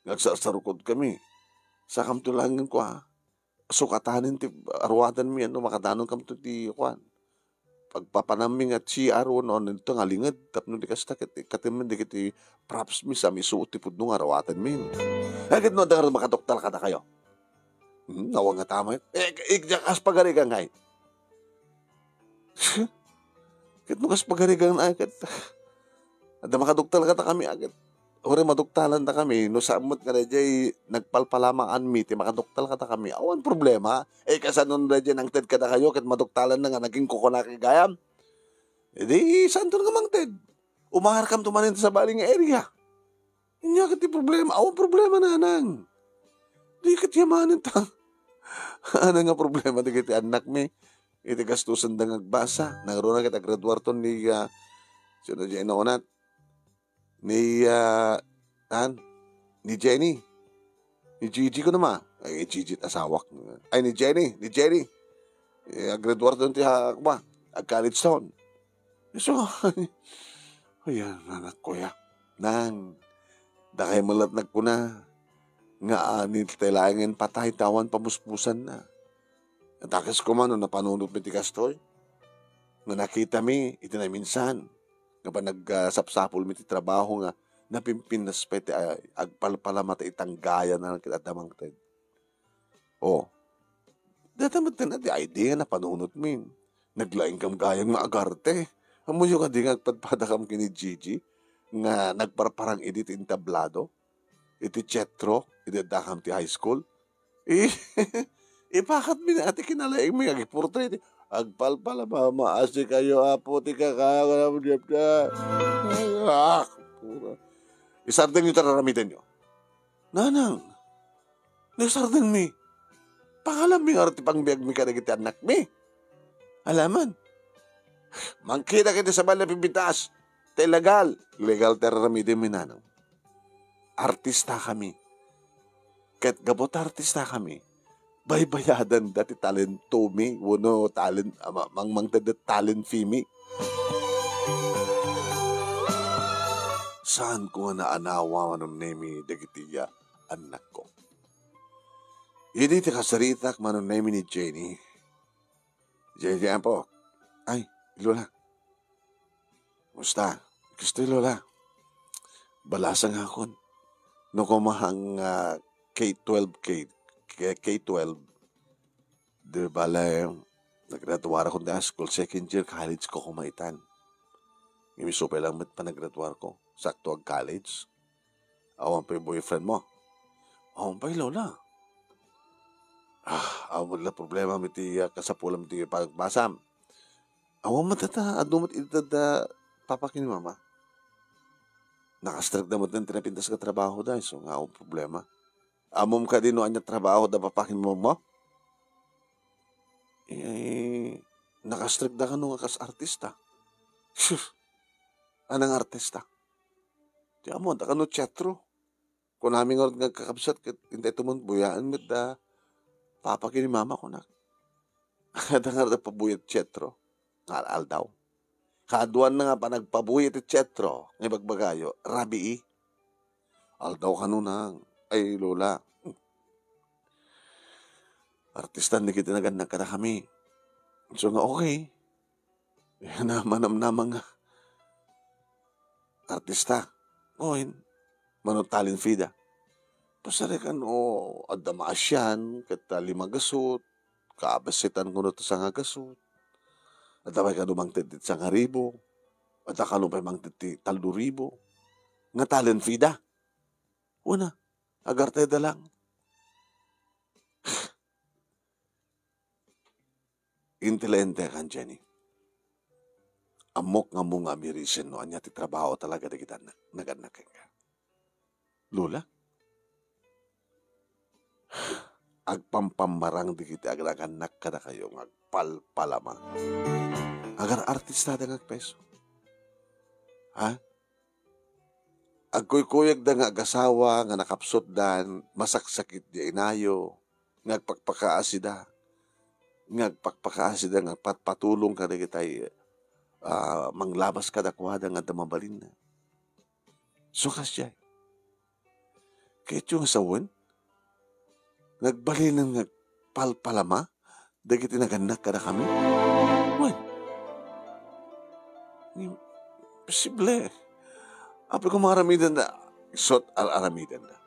nagsasarukod kami. Sa kamtulangan ko ha, sukatanin ti arwadan mi, makadanon kam to ti kwan. Pagpapanaming at si araw noon, ito nga lingad, tapno di kasta, katiman di kiti props mi sa misuot ti pudno nga arwatan mi. Agad no, dangar makadoktal ka na kayo. Nawang nga tama yun. Ikjakas pagari ka ngay. Kit mo kas pagarigang agad. At makaduktal ka ta kami agad. Ore maduktalan ta kami. No samot ka na jay nagpalpalamang anmi. Ti makaduktal ka ta kami. Awan problema. Kasanon na jay nang ted ka na kayo. Kit maduktalan na nga naging kukunaki gayam. Di saan to nga mang ted. Umahar kam tumanin sa baling area. Inya kiti problema. Awan problema na nang. Di kit yamanin ta. Ano nga problema di kiti anak mi. Iti gastusan da ngagbasa. Nagro na kita graduarton ni sino dyan naunat? Ni Jenny. Ni Gigi ko naman. Ay, Gigi asawak. Ay, ni Jenny. Graduarton ti ba? College town. So, ayan, anak ko ya. Nang, dakay malat nagpuna. Nga anit tailangan patay tawan pamuspusan na. Takas ko man, napanunod mi ti kastoy. Nga nakita mi, iti na minsan. Nga pa nagsapsapol mi ti trabaho nga, napimpin na spete, agpalpala mata itang gaya na kitadamang ted. O, datamat na di idea na panunod mi. Naglaing kam gayang maagarte. Amuyo ka di nga agpadpadakam kini Gigi, nga nagparparang edit intablado. Iti chetro, iti dakam ti high school. Ipakat mi na ati kinalaing mi agipurtret. Agpalpala maasi kayo apo ti kakaya mo diyap na. Isardeng yung tararamitin nyo. Nanang, nagsardeng mi. Pangalam mi nga ti pangbiag mi kanagiti anak mi. Alaman. Mangkita kita sa bala pimpitas. Te legal. Legal tararamitin mi nanang. Artista kami. Kahit gabot artista kami. baybayadan dati talent to me, wano talent, mang talent fee Saan ko nga naanawa manong nemi dagitiya anak ko. Hindi ti kasaritak manong nemi ni Jenny. Jenny po. Ay, Lola. Musta? Gusto Lola. Balasang akon. No kumahang K-12. Di bala naggraduar ako na school, second year college ko kumaitan. Imisupay lang met pa naggraduar ko. Sakto ag college. Awan pa yung boyfriend mo. Awan pa yung Lola. Awan la problema miti kasapulam ti pagbasam. Awan matata, adumat itada papakin ni mama. Nakastrag na mo din tinapintas ka trabaho dahil. So nga awan problema. Amom ka din no anya trabaho da papakin mo mo. Nakastrag na ka nung akas artista. Anang artista? Di amo, da ka no teatro. Kung namin nga kakabsat, hindi ito mong buyaan mit da papakin ni mama ko na. Da nga da pabuyat teatro. Al daw. Kaduan na nga pa nagpabuyat ti teatro. Ngay bagbagayo, rabi Al daw ka nung ay Lola. Artista, hindi kita naganak ka na kami. So nga okay. Manamnamang nga. Artista. Oin. Manotalin fida. Pasari kan adama asyan. Kata 5 gasot. Kaabasitan ko na ito sa nga gasot. At abay ka dumang titit sa nga ribo. At akalong pa mang titit 3,000. Nga talent fida. Una. Agarte da lang. Intelente kan Jenny. Amok nga mo nga mirisen no anya ti trabaho talaga di kita naganak ka. Lola? Agpampamarang di kita agaganak ka na kayo agpalpalama. Agar artista da ngagpeso. Ha? Agkuykuyag da nga agasawa nga nakapsot dan masaksakit di inayo ngagpakpakaasida. Ngagpakpakaasida nga patulong ka na kitay manglabas ka dakwada nga damabalin na. So kasya. Kahit yung asawan, nagbalin ng nagpalpalama, dagiti naganak ka na kami. Wan. Posible. Apo ko mga aramidan na, isot al-aramidan na.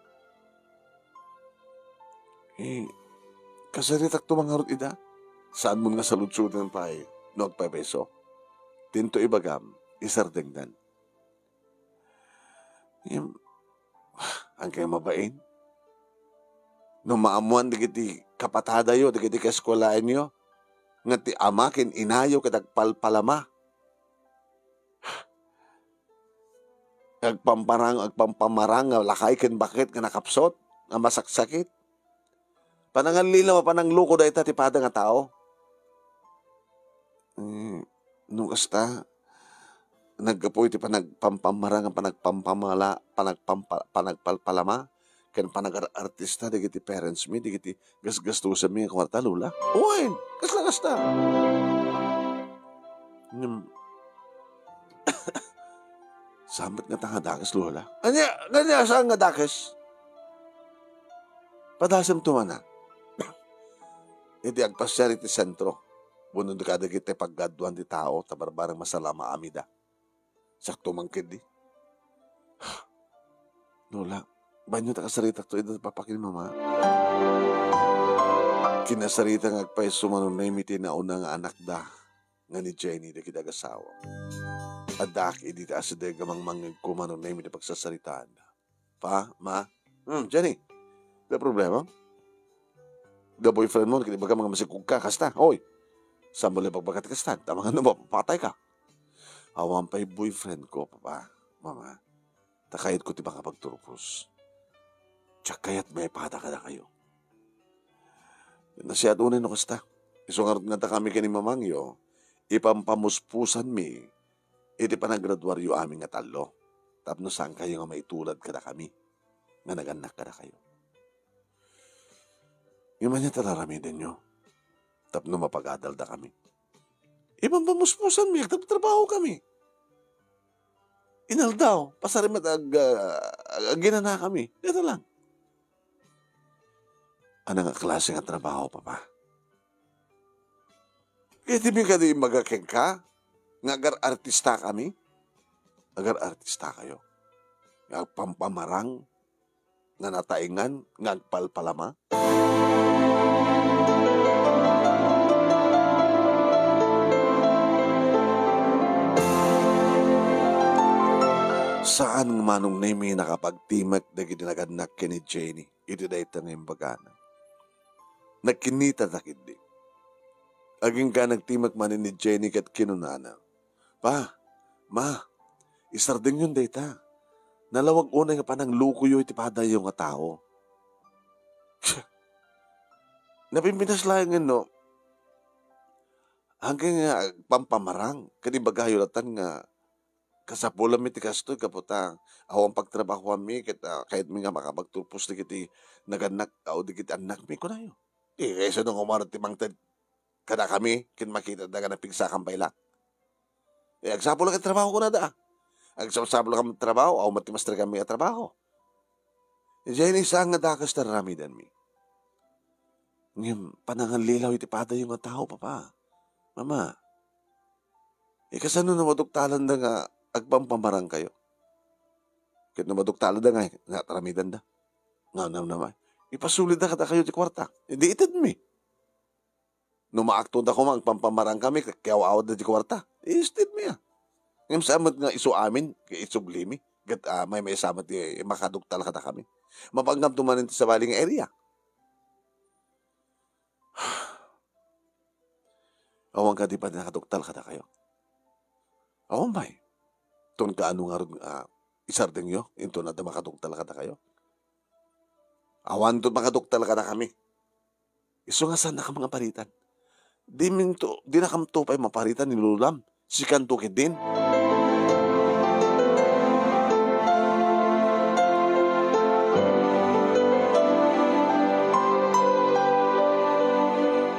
Kasaritak tumangarot ida, saan mo nga saludsudan pa nagpabeso? Tinto ibagam, isardengdan. Ang kayo mabain. No maamuan digiti kapatada yo, digiti kaeskwalaan yo, nga ti amakin inayo katagpalpalama. Agpampamarang, lakay ken bakit nga nakapsot, nga masaksakit. Pananganlila panangluko da ita ti pada nga tao. Nung kasta, naggapoy ti panagpampamarang, panagpalpalama, kan panagar-artista, digiti parents mi, digiti gasgastusan mi, kwarta, Lola. Uwain, kasla-kasta. Sambat nga tanga dakes, Lola. Ganya, saan nga dakes? Padasam tumana. Iti agpasyari ti sentro. Bunod ka dagiti paggaduan di tao, tabarbarang masalama amida. Sakto mangkid di. Lola, banyo ta kasarita to ito papakin mama. Kinasarita nga agpay sumanon na imiti na unang anak da nga ni Jenny da kitagasawa. Adak idi ta aside gamang mangkumanon na imiti pagsasaritaan. Pa, ma? Jenny, da problema? Da boyfriend mo, kinibaga mga masikug ka, kasta, oy. Saan mo lang pagbagat kastan? Tama nga naman, papatay ka. Awan pa'y boyfriend ko, papa, mama. Takayat ko ti baka pagturpos. Tsak kayat may pata ka na kayo. Nasiyat unin no kasta. Isungarot nga ta kami kani mamangyo, ipampamuspusan mi, iti panagraduaryo aming nga talo. Tapno saan kayo nga maitulad ka na kami, nga naganak ka na kayo. Yung man niya talaramidan nyo. Tapno mapag-adal da kami. Ibang bamuspusan mi, agtrabaho kami. Inaldaw, pasarimat ginana kami. Ito lang. Ano nga klase nga trabaho, papa? Kaya di ka di magakeng ka? Nga agar artista kami? Agar artista kayo. Nga pampamarang, nga nataingan, nga agpalpalama. Saan manong na may nakapagtimak na ginaganak ni Jenny? Ito na ito na yung bagana. Nagkinita na kindi. Aging ka nagtimak man ni Jenny kat kinunana. Pa, ma, isarding yun data. Nalawag una nga panang luko yun itipada yung nga tao. Napimpinas lang yun, no? Hanggang nga pampamarang, kanibagayo latan nga kasapulan mi ti kastoy kaputang awang pagtrabaho mi kahit mi nga makapagtulpos di kiti naganak o di kiti anak mi ko na yun. Kaysa nung umarot ti mangtad kada kami kin makita da ka na pigsakan pa ila. Agsapul lang trabaho ko na da. Agsapul lang trabaho aw matimaster kami at trabaho. Diyan isa nga dakas na ramidan mi. Ngayon, panangan lilaw iti pada yung nga tao, papa. Mama, kasano na maduktalan da nga agpampamarang kayo. Kahit na maduktalan da nga taramidan da. Nga naman. Ipasulit na kata kayo di kwarta. Hindi itid mi. Numaakto da ko mang pampamarang kami, kaya awad na di kwarta. Istid mi ah. Ngayon samat nga iso amin, kaya isublimi. Gat may samat makaduktal kata kami. Mapanggam tumanin sa baling area. Awang ka di pa nakaduktal kata kayo. Awang bay. Tun ka ano nga rin isardeng yo, into na makaduktal kata kayo. Awan to makaduktal kata kami. Iso nga saan na ka mga paritan. Di na kam to pa maparitan ni Lulam. Si Kantukid din.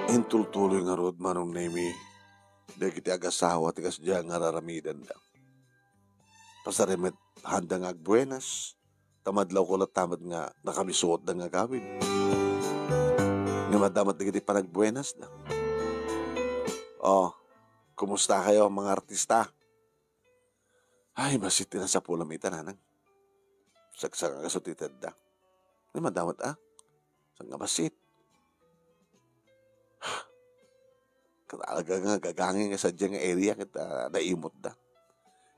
Intultuloy nga rod manong nemi. Dahil kiti agasawa tigas diya nga raramidan da. Pasarimet handa nga agbuenas. Tamadlaw ko lang tamad nga nakamisuot da nga gawin. Nga madamat na kiti panagbuenas da. Oh, kumusta kayo mga artista? Ay, basit na sa pulam itananang. Sagsang nga sutitad da. Nga madamat Sang nga basit. Katalaga nga gagangin nga sa diyang area kita naimot da.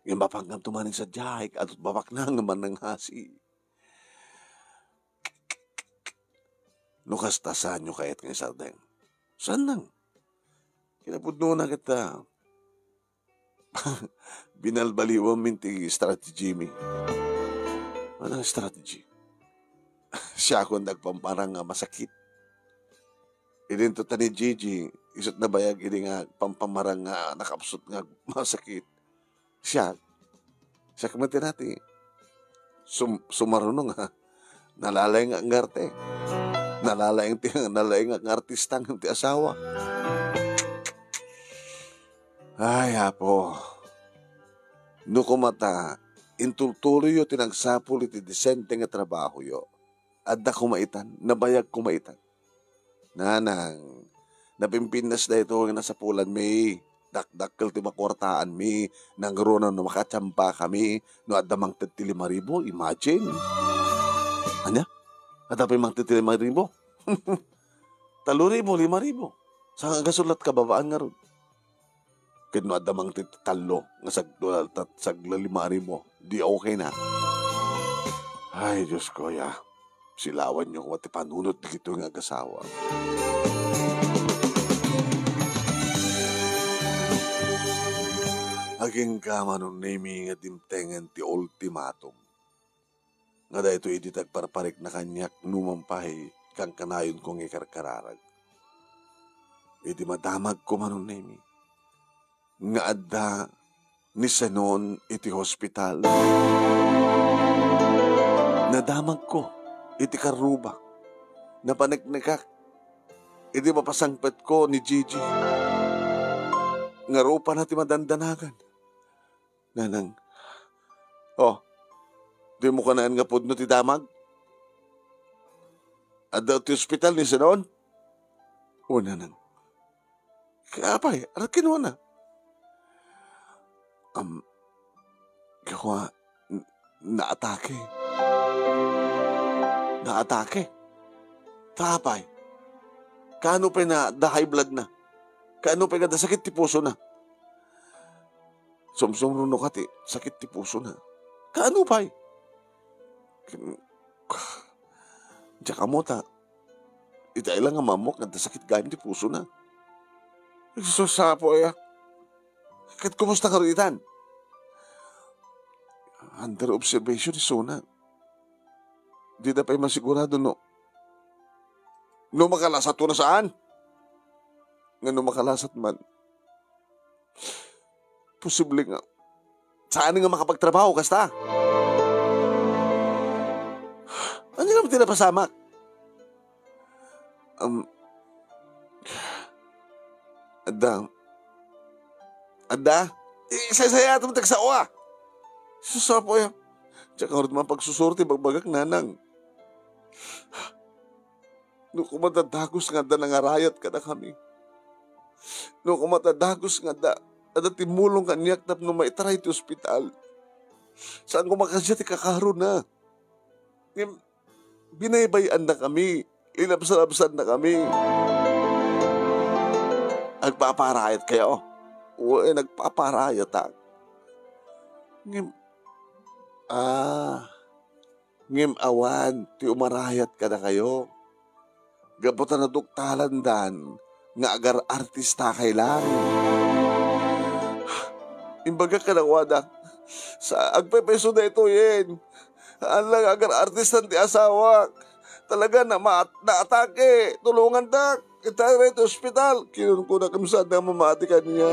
Yung mapanggam tumaning sa diyay at babak na nga man ng hasi. Nukas tasan nyo kayat nga sardeng. Saan nang? Kinapudno na kita. Binalbaliwang minti strategy mi. Anong strategy? Siya akong nagpamparang nga masakit. Ilinto ta ni Gigi, isot na bayag ini nga pampamarang nga nakapsot nga masakit. Siya kamati natin, sumarunong nga, nalalay nga ang arte. Nalalay nga artista ng ti asawa. Ay, apo. No kumata, intultuloy yo tinagsapul iti disente nga trabaho yo. Adda kumaitan, nabayag kumaitan. Nanang, napimpinas na ito nga nasa pulan may dakdakkel ti makwartaan mi nang ronan no makatsampa kami no adamang 5,000. Imagine. Anya? Adapay mang 5,000? 3,000, 5,000. Sa gasulat kababaan nga ron. Kaya no adamang talo nga sagla 5,000. Di okay na. Ay, Diyos ko ya. Silawan nyo kung ati panunod dito ng agasawa. Aging kama nung naming nga dimtengan ti ultimatum. Nga da ito ititagparparik na kanyak numampahay kang kanayon kong ikarkararag. Iti madamag ko manong naming. Nga adda ni Senon iti hospital. Nadamag ko iti karuba na panagnagak Hindi mapasangpet ko ni Gigi. Nga rupa na ti madandanagan. Nanang, di mo kanaan nga pudno ti damag? At daw ti hospital ni Sinon? Una nang, kaapay, arat kinuha na. Kakuha, naatake. Naatake? Tapay. Kaano pa na high blood na? Kaano pa nga sakit ti puso na? Sumsumruno ka ti, sakit ti puso na. Kaano pa? Diyan mo ta. Itay lang nga mamok nga sakit gayam ti puso na. Nagsusapo ya. Kat kumusta ka ritan? Under observation ni Sona. Di na pa'y masigurado no makalasat ko na saan? Nga no makalasat man. Posible nga. Saan nga makapagtrabaho kasta? Ano nga mo tinapasamak? Ada? Isasaya ito mo tagsawa. Susapo ya. Tsaka rin mga pagsusurti, bagbagak nanang. No kumatadagos nga da nangarayat ka na kami. No kumatadagos nga da, ada timulong kanyak tap no maitaray ti ospital. Saan kumakasya ti kakaro na. Binaybayan na kami. Linabsan-labsan na kami. Nagpaparayat kayo. Uy, nagpaparayat ha. Ngim awan, ti umarayat ka na kayo. Gabutan na duktalan dan, nga agar artista kay lang. Imbaga ka na wada, sa agpepeso na ito yin. Lang agar artista ti asawa. Talaga na naatake, tulungan tak. Kita rin ito hospital. Kinun ko na kami saan na mamati ka niya.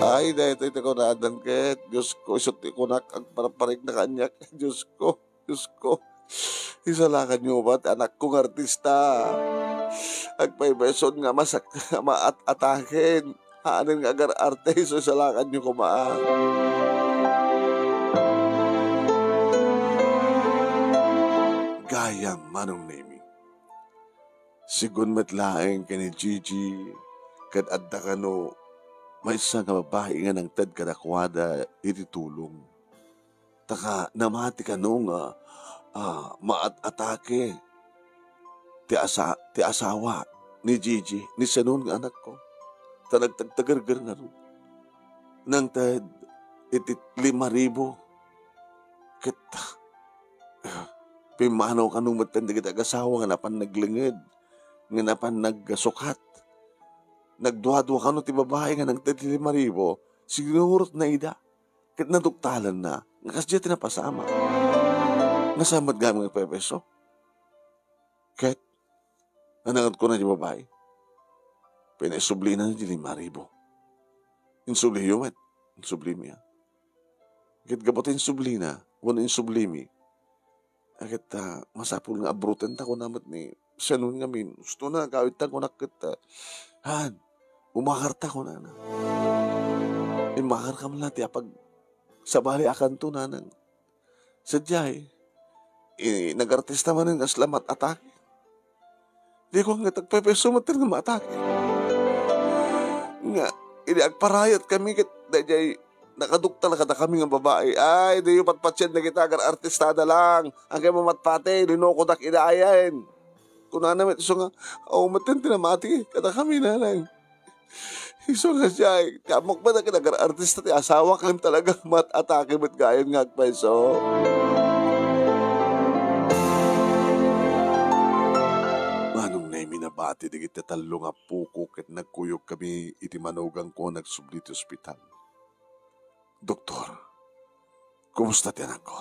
Ay, dahil ito ko na adangket. Diyos ko, isot ko na agparaparig na kanyak. Diyos ko. Isalakan niyo ba't anak kong artista. Agpaibeson nga maat-atakin. Haanin nga agar arte. So isalakan niyo kumaan. Gayam manong name. Sigun matlaeng ka ni Gigi, kad adda ka no, may isang babae nga ng tad kadakwada ititulong. Taka namati ka no nga, maat-atake, ti asawa ni Gigi, ni Sanon nga anak ko. Tanagtagtagargar nga ro. Nang tad, itit 5,000. Kita, pimanaw ka nung matpandigit ag-asawa nga napan naglingid. Nga napan nagsukat. Nagduwa-duwa ka no ti babae nga ng 5,000, sigurot na ida. Kahit naduktalan na, nga kasya tinapasama. Nasamad gamang nagpepeso. Kahit, anangat ko na ti babae. Pinaisubli na ti 5,000. Insubli yun, insubli miya. Kahit gabotin insubli na, wala insubli mi. Kahit masapul nga abrutan ta ko namat ni Sanon nga min, gusto na, kawit ta ko nakita. Han, umakarta ko na. Imakar ka man natin, pag sabali akan to na nang sadyay, nag-artista man ng aslamat atake. Di ko nga tagpepeso matin nga matake. Nga, agparayat kami kit, dayay, nakadukta na kada kami nga babae. Ay, di yung patpatsyan na kita, agar-artistada lang. Ang kayo mamatpate, linokodak inaayan. Kung na namin, iso nga, matin tinamati, kada kami na lang. Iso nga siya, kamok ba na kinagar-artista, asawa kang talagang mat-atake mo't gayon nga agpaiso. Manong na minabati, di kita talo nga puko, kat nagkuyog kami, iti manugang ko, nagsubli ti ospital. Doktor, kumusta ti anak ko?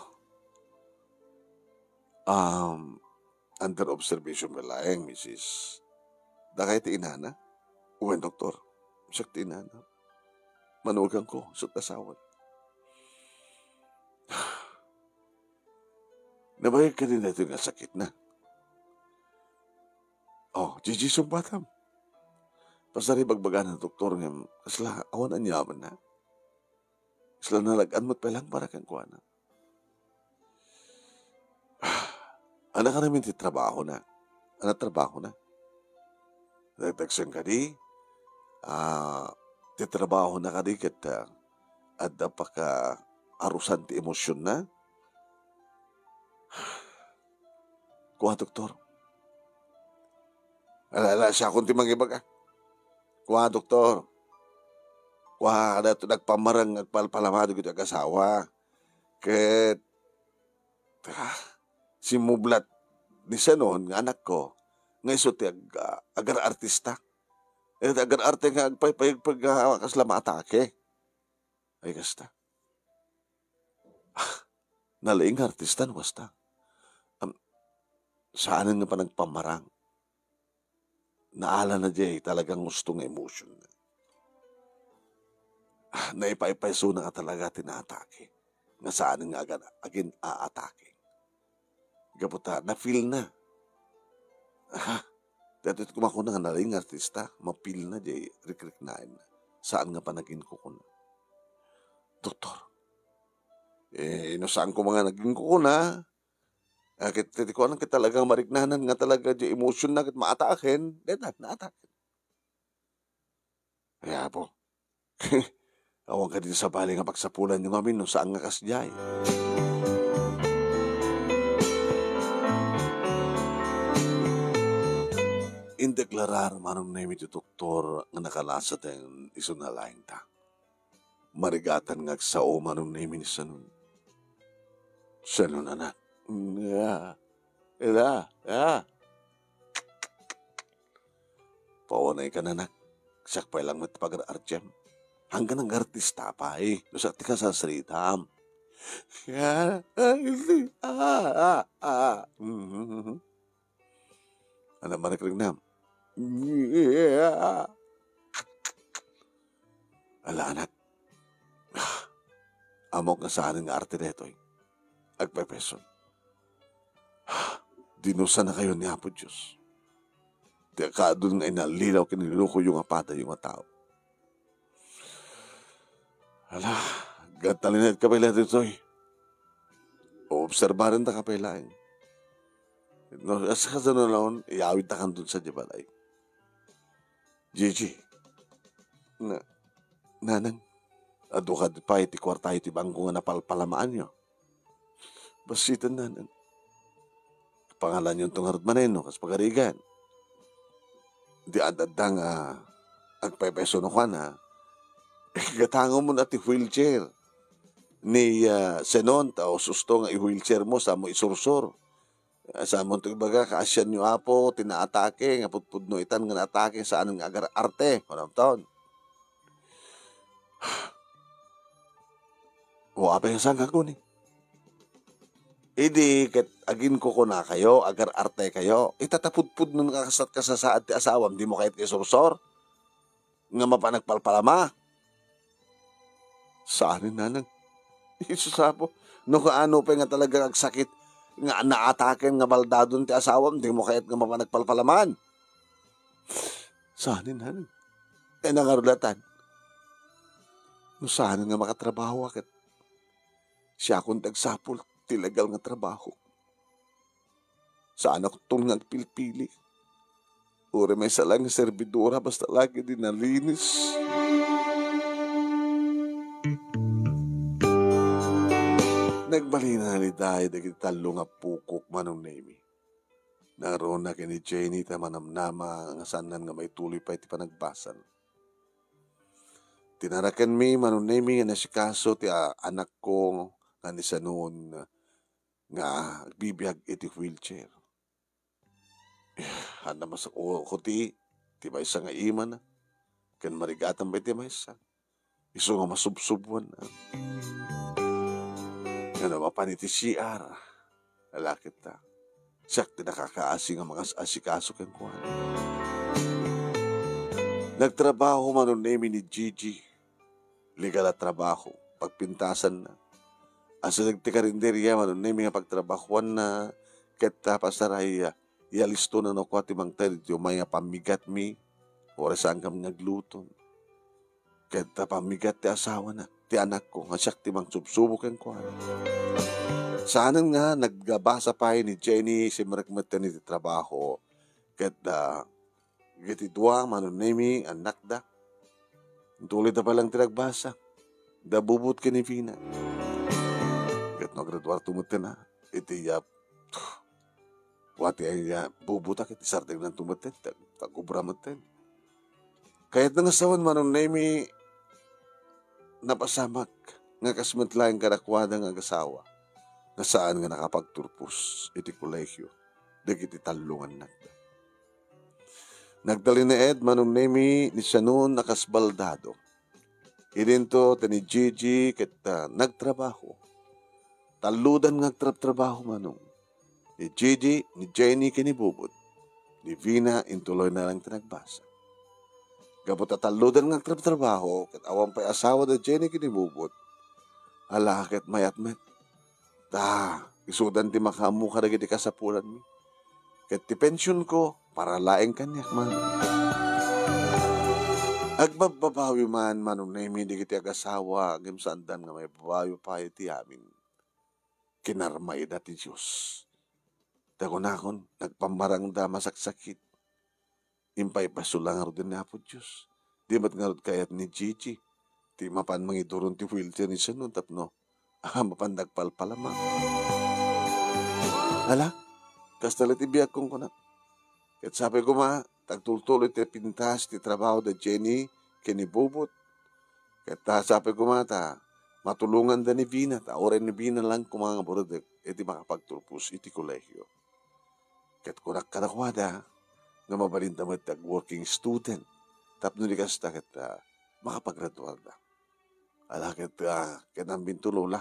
Under observation malaeng, Mrs. Dakay ti inana? Uwen, doktor. Siyak ti inana. Manugang ko, sut asawan. Nabayag ka din natin nga sakit na. Gigi sumbatam. Pasari bagbagan ng doktor nga, kasla awan ang yaman na. Kasla nalagaan mo't pa lang para kang kuha na. Anak ka namin ti trabaho na. Anak trabaho na. Nagtagsyan ka di, ti trabaho na ka di kita at napaka arusan ti emosyon na. Kuha doktor. Alala siya kung ti mangibaga. Kuha doktor. Kuha na ito nagpamarang nagpalpalamado kita kasawa. Ket si Mublat ni Sanon, nga anak ko, nga iso ti agar artista. Agar arte nga agpaypayag kasla maatake. Ay kasta. Nalaing artista no basta. Saan nga pa nagpamarang. Naala na jay talagang gusto ng emotion. Naipaypayso na nga talaga tinatake. Nga saan nga agin aatake. Gabuta, na-feel na. Dati kumako na nga nalaing artista, ma-feel na jay, rik-riknain na. Saan nga pa naging kukuna? Doktor, no saan ko mga naging kukuna? Kiti ko anong talagang marignanan nga talaga jay emotion na kit maatakin, dedan, naatakin. Kaya po, awang ka din sa bali nga pagsapulan yung amin no saan nga kasjay. Indeklarar manong na iti doktor nga nakalasa tayong iso na laing ta. Marigatan nga sao manong na imi ni Sanon. Sanon anak. Paunay ka na nak. Siyak pa lang met pag-artyam. Hanggang ang artista pa eh. Nusak ti ka sa sritam. Ano manikring nam? Ala anak. Amok nga saan nga arte neto eh. Agpepeson. Dinusa na kayo ni Apo Diyos. Di ka doon nga inalilaw kiniluko yung apata yung tao. Ala, gatalinat ka pala dito eh. Obserbaran ta ka pala eh. No, asa ka na naon, iawid ta kan doon sa Jabalay. Gigi, nanang, adukad pa iti kwarta iti bangko nga napalpalamaan nyo. Basitan nanang. Pangalan yung tungarod maneno, kas pagarigan. Di adadang agpepeso no ka na, gatango mo na ti wheelchair ni Senon, tao susto nga i-wheelchair mo sa mo isursur. Sa mo ito baga, kaasyan nyo apo, tinaatake, nga putpudno itan nga naatake sa anong agar arte. Walang taon. O apa yung sang ako ni? Idi, ket agin ko na kayo, agar arte kayo, itatapudpud nun kakasat ka sa saad ti asawam, di mo kahit isursor, nga mapanagpalpalama. Saan nanang? Isusapo, no kaano pa nga talaga agsakit, nga naataken nga baldadon ti asawam, di mo kahit nga mapanagpalpalaman. Saan nanang? Nangarulatan. No saan nga makatrabaho akit? Siya akong tagsapul, tilagal nga trabaho. Saan ako itong nagpilpili? Uri may salang nga servidora, basta lagi din nalinis. Nagbalina na ni Day, daging talo nga pukok manong nemi. Naroon na kini Jenny, tamanamnama, nga sanan nga may tuloy pa iti panagbasan. Tinarakan mi, manong nemi, nga nasikaso ti anak ko, nga ni Sanon, nga bibiyag iti wheelchair. Handa mas ko ti ba isa nga iman na, kan marigatan ba iti ba isa? Iso nga masubsubuan na. Nga mapan iti CR, lalakit ta. Siyak ti nakakaasi nga mga asikaso kang kuhan. Nagtrabaho manon nemi ni Gigi. Legal at trabaho, pagpintasan na. Asa nagtikarinderya manon nemi nga pagtrabahuan na ket pasaray yalisto na no ko ti mang tayo may pamigat mi Orasan kami nagluton. Kaya pamigat ti asawa na, ti anak ko, nga siyak ti mang subsubok ang kuwan. Saanan nga, naggabasa pa ni Jenny, si marakmatan ni ti trabaho, kaya giti dua, manunemi, anak da. Tulid na palang tinagbasa, da bubut ka ni Vina. Kaya nagraduar tumutin na, iti wati ay bubuta kiti sarting ng tumatin, tagubra matin. Kahit nga sawan manunemi, napasamak, nga kasmatlaing karakwada nga agasawa, nga saan nga nakapagturpus, iti kolehyo, dagiti talungan nakda. Nagdali na Ed, manunemi, ni Shannon nakasbaldado. Idinto, ni Gigi, kita nagtrabaho. Taludan nga trabaho manong. Ni Gigi, ni Jenny kinibubot. Ni Vina, intuloy na lang tinagbasa. Gabot at taludan nga trabaho, kat awang pa'y asawa na Jenny kinibubot. Ala, kat mayat-met. Isudan ti makamu ka na giti kasapulan mi. Kat ti pensyon ko, para laeng kanyak man. Agbababawi man, manong na hindi kiti agasawa, agim sandan nga may babawi pa iti amin. Kinarmay dati Diyos. Dagon-akon, nagpambarang da masaksakit. Impay pasulang aro din na po Diyos. Di ba't nga kayat ni Gigi. Di mapan mangiturun ti wheelchair ni Shannon tapno. Mapandagpal palamang. Ala, kastalit ibiyak kong kunak. At sabi ko tagtultuloy ti pintas ti trabaho da Jenny kinibubot. At sabi ko matulungan da ni Vina. Oren ni Vina lang kumanga burudik. Iti makapagtulpus iti kolehyo. Kat kunak kadakwada, nga mabalinta mo working student. Tapno di kasta makapagraduar da. Ala kitang bintulola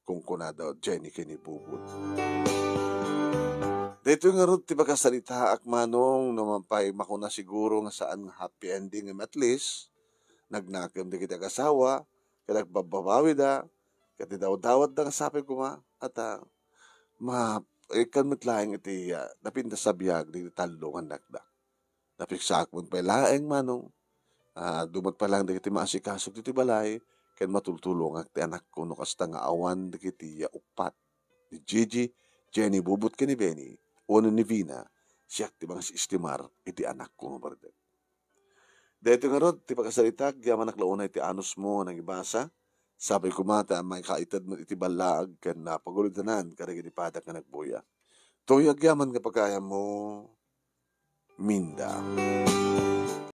kung kuna daw Jenny kinibubot. Dito nga rin ti pagkasalita akmanong namampay makuna siguro nga saan happy ending at least nagnakam di kita kasawa kaya nagbabawi da kaya daw-dawat da nga sabi ko at ikan mitlaing iti napinta sa biyag di talungan nakda. Napiksak mo pa laeng manong dumat pa lang di kiti maasikasok diti balay kaya matultulong ti anak ko no kasta nga awan di kiti upat ni Gigi, Jenny bubut ka ni Benny uno ni Vina siyak ti bang istimar iti anak ko nga bardet. Dito nga rod ti pagkasalitak yaman naklaunay ti anus mo nang ibasa sabi ko may kaitad mo iti balag kan napagulitanan karag iti padak nga nagbuya. Tuyag yaman kapag kaya mo Minda.